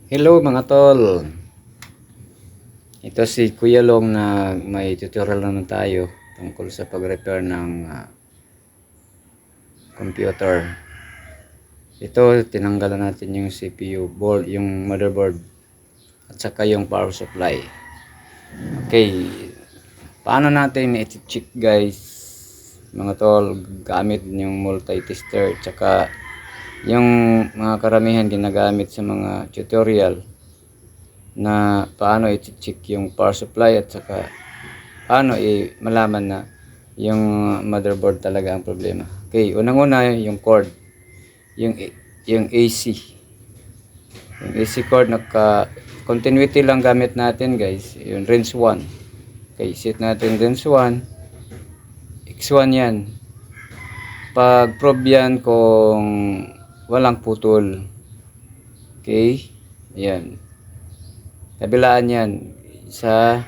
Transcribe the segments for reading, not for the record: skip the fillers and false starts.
Hello mga tol. Ito si Kuya Long na may tutorial naman tayo tungkol sa pag-repair ng computer. Ito, tinanggalan natin yung CPU board, yung motherboard at saka yung power supply. Okay, paano natin i-check guys mga tol gamit yung multi-tester at saka yung mga karamihan ginagamit sa mga tutorial na paano i-check yung power supply at saka paano malaman na yung motherboard talaga ang problema. Okay, unang-una yung cord, yung yung AC. Yung AC cord naka continuity lang gamit natin, guys. Yung range 1. Okay, set natin range 1. X1 yan. Pag probe yan kung walang putol. Okay? Ayan. Kabilaan yan. Isa.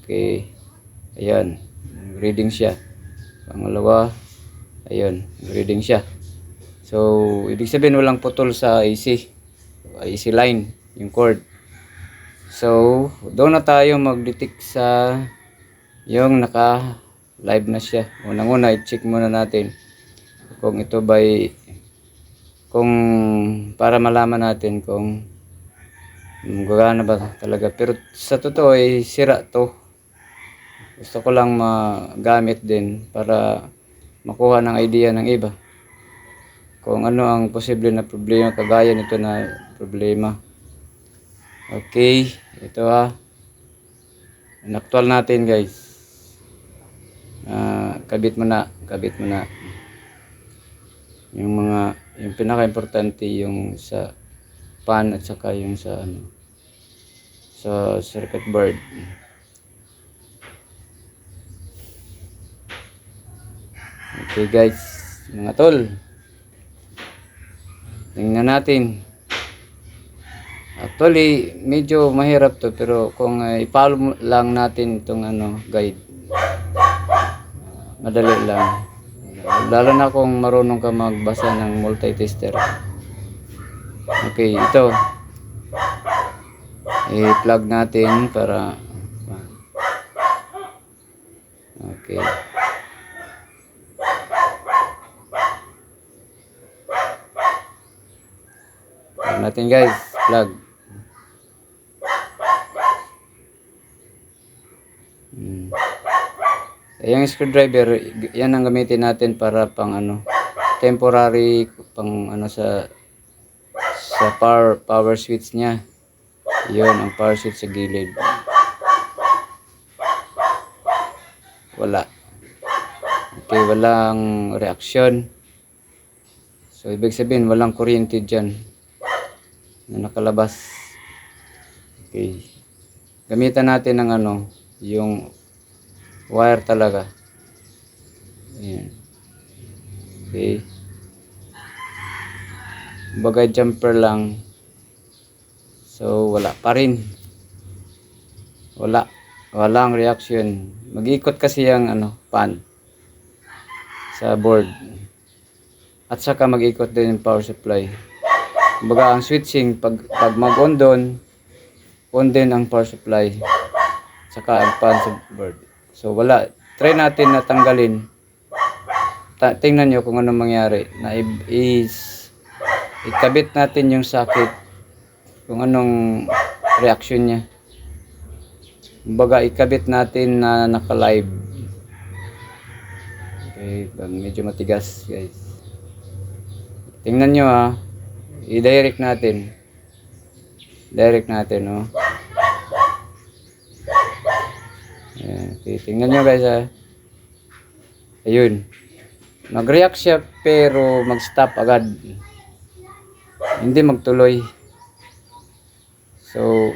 Okay. Ayan. Reading siya. Pangalawa. Ayan. Reading siya. So, ibig sabihin walang putol sa AC. AC line. Yung cord. So, doon na tayo mag-detect sa yung naka-live na siya. Unang-una, i-check muna natin kung ito ba'y kung para malaman natin kung gagana ba talaga. Pero sa totoo ay sira to. Gusto ko lang magamit din para makuha ng idea ng iba kung ano ang posible na problema kagaya nito na problema. Okay, ito actual natin guys. Kabit mo na yung pinaka-importante yung sa pan at saka yung sa sa circuit board. Okay guys, mga tol, tingnan natin. Actually medyo mahirap to, pero kung i-follow lang natin itong guide, madali lang, lalo na kung marunong ka magbasa ng multi-tester. Okay, ito i-plug natin para okay. Plug natin guys, plug. Yung screwdriver, yan ang gamitin natin para pang temporary pang sa power switch niya. Yun ang power switch sa gilid. Wala. Okay, walang reaction. So ibig sabihin walang kuryente dyan na nakalabas. Okay. Gamitan natin ng yung wire talaga. Ayan. Okay. Bagay jumper lang. So wala pa rin. Walang reaction. Mag-ikot kasi yung pan sa board. At saka mag-ikot din yung power supply. Kumbaga ang switching pag mag-on doon, on din ang power supply. Saka ang pan sa board. So wala. Try natin na tanggalin. Tingnan nyo kung ano mangyari. Na ikabit natin yung socket. Kung anong reaction niya. Kumbaga ikabit natin na naka-live. Okay, medyo matigas guys. Tingnan nyo i-direct natin. Direct natin Ayan, okay, tingnan nyo guys Ayun. Mag-react siya pero mag-stop agad. Hindi magtuloy. So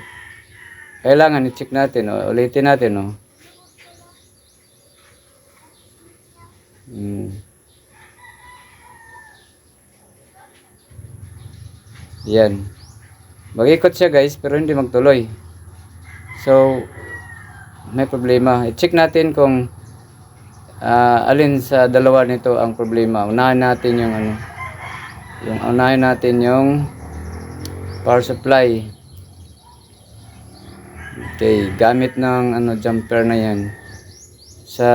kailangan i-check natin ulitin natin Yan. Mag-ikot siya guys pero hindi magtuloy. So may problema. I-check natin kung alin sa dalawa nito ang problema. Unahin natin yung power supply. Okay, gamit ng jumper na yan sa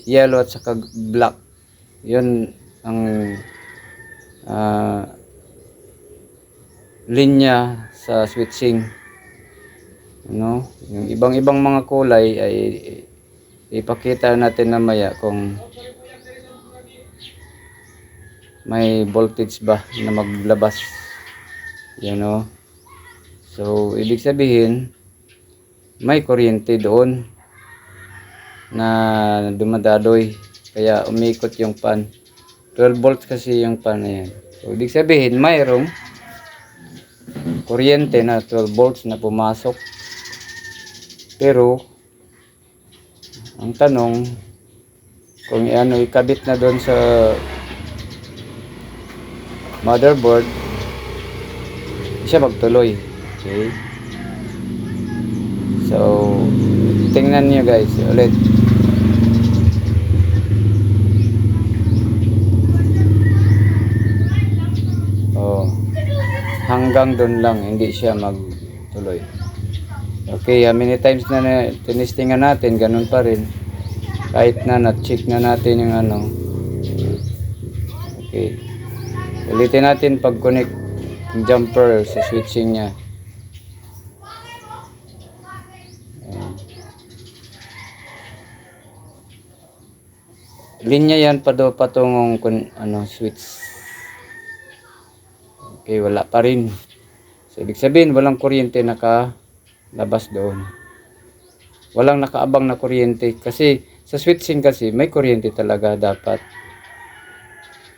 yellow at saka black. Yun ang ah, linya sa switching. Yung ibang mga kulay ay ipakita natin mamaya kung may voltage ba na maglabas. So ibig sabihin may kuryente doon na dumadadoy, kaya umikot yung pan. 12 volts kasi yung pan na yan. So ibig sabihin mayroong kuryente na 12 volts na pumasok. Pero ang tanong, kung ikabit na doon sa motherboard, siya magtuloy. Okay, so tingnan niyo guys ulit. Hanggang doon lang, hindi siya magtuloy. Okay, many times na tinistingan natin, ganun pa rin. Kahit na-check na natin yung Okay, ulitin natin pag-connect yung jumper sa switching nya. Linya yan patungong switch. Okay, wala pa rin. So ibig sabihin walang kuryente nakalabas doon. Walang nakaabang na kuryente kasi sa switching kasi may kuryente talaga dapat.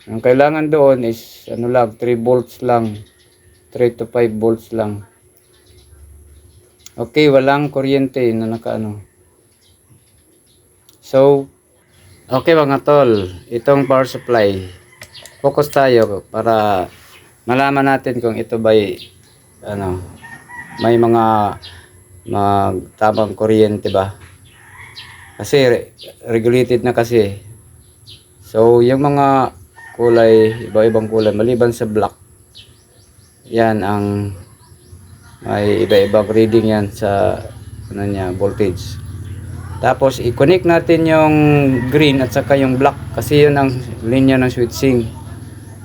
Ang kailangan doon is 3 volts lang. 3 to 5 volts lang. Okay, walang kuryente na So okay mga tol, itong power supply, focus tayo para malaman natin kung ito ba'y may mga tamang kuryente ba, kasi regulated na kasi. So yung mga kulay, iba-ibang kulay maliban sa black, yan ang may iba-ibang reading yan sa voltage. Tapos i-connect natin yung green at saka yung black kasi yun ang linya ng switching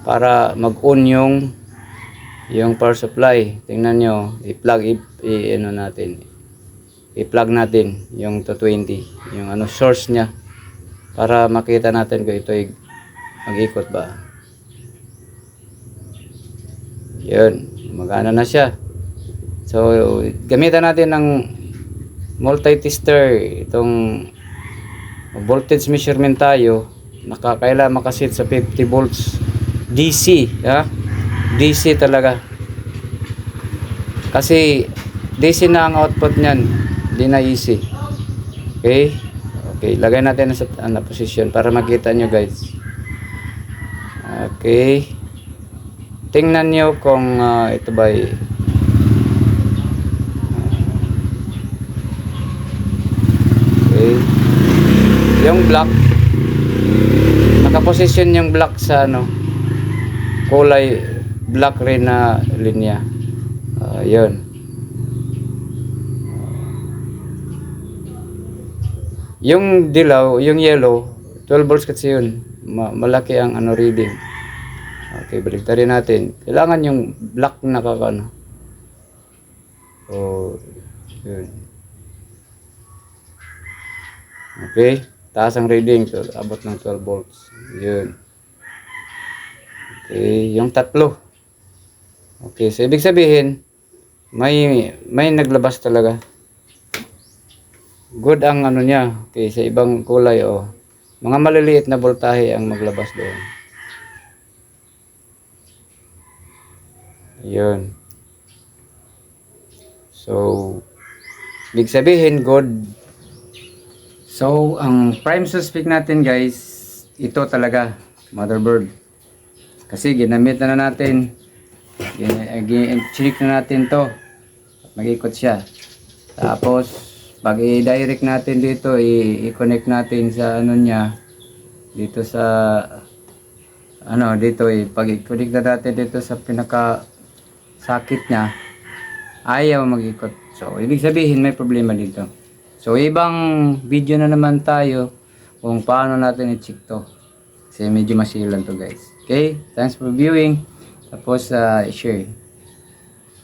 para mag-on yung power supply. Tingnan nyo, i-plug natin yung 220, yung source nya, para makita natin kung ito ay mag-ikot ba. Yun, magana na siya. So gamitan natin ng multi-tester, itong voltage measurement tayo. Kailangan makasit sa 50 volts DC, DC talaga. Kasi DC na ang output niyan, hindi na AC. Okay? Okay, lagay natin sa position para makita nyo guys. Okay. Tingnan nyo kung ito ba okay. Yung black, nakaposisyon yung black sa kulay black rin na linya. Yun. Yung dilaw, yung yellow, 12 volts kasi yun. Malaki ang reading. Okay, baliktarin natin. Kailangan yung black na yun. Okay, taas ang reading, abot ng 12 volts. Yun. Okay, yung tatlo. Okay, so ibig sabihin may naglabas talaga. Good ang niya. Okay, sa ibang kulay mga maliliit na voltahe ang maglabas doon. Yun. So ibig sabihin good. So ang prime suspect natin guys, ito talaga, motherboard. Kasi ginamit na natin, check na natin to, mag-ikot siya. Tapos pag i-direct natin dito, i-connect natin sa niya, dito sa dito pag i-connect na natin dito sa socket niya, ayaw mag-ikot. So, ibig sabihin may problema dito. So, ibang video na naman tayo kung paano natin i-check to. Kasi medyo masilan to guys. Okay, thanks for viewing. Tapos, share.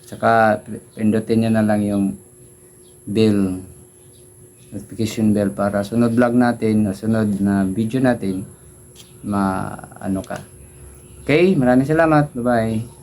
Saka, pindutin nyo na lang yung bell, notification bell para sunod vlog natin, sunod na video natin, ano ka. Okay, maraming salamat. Bye-bye.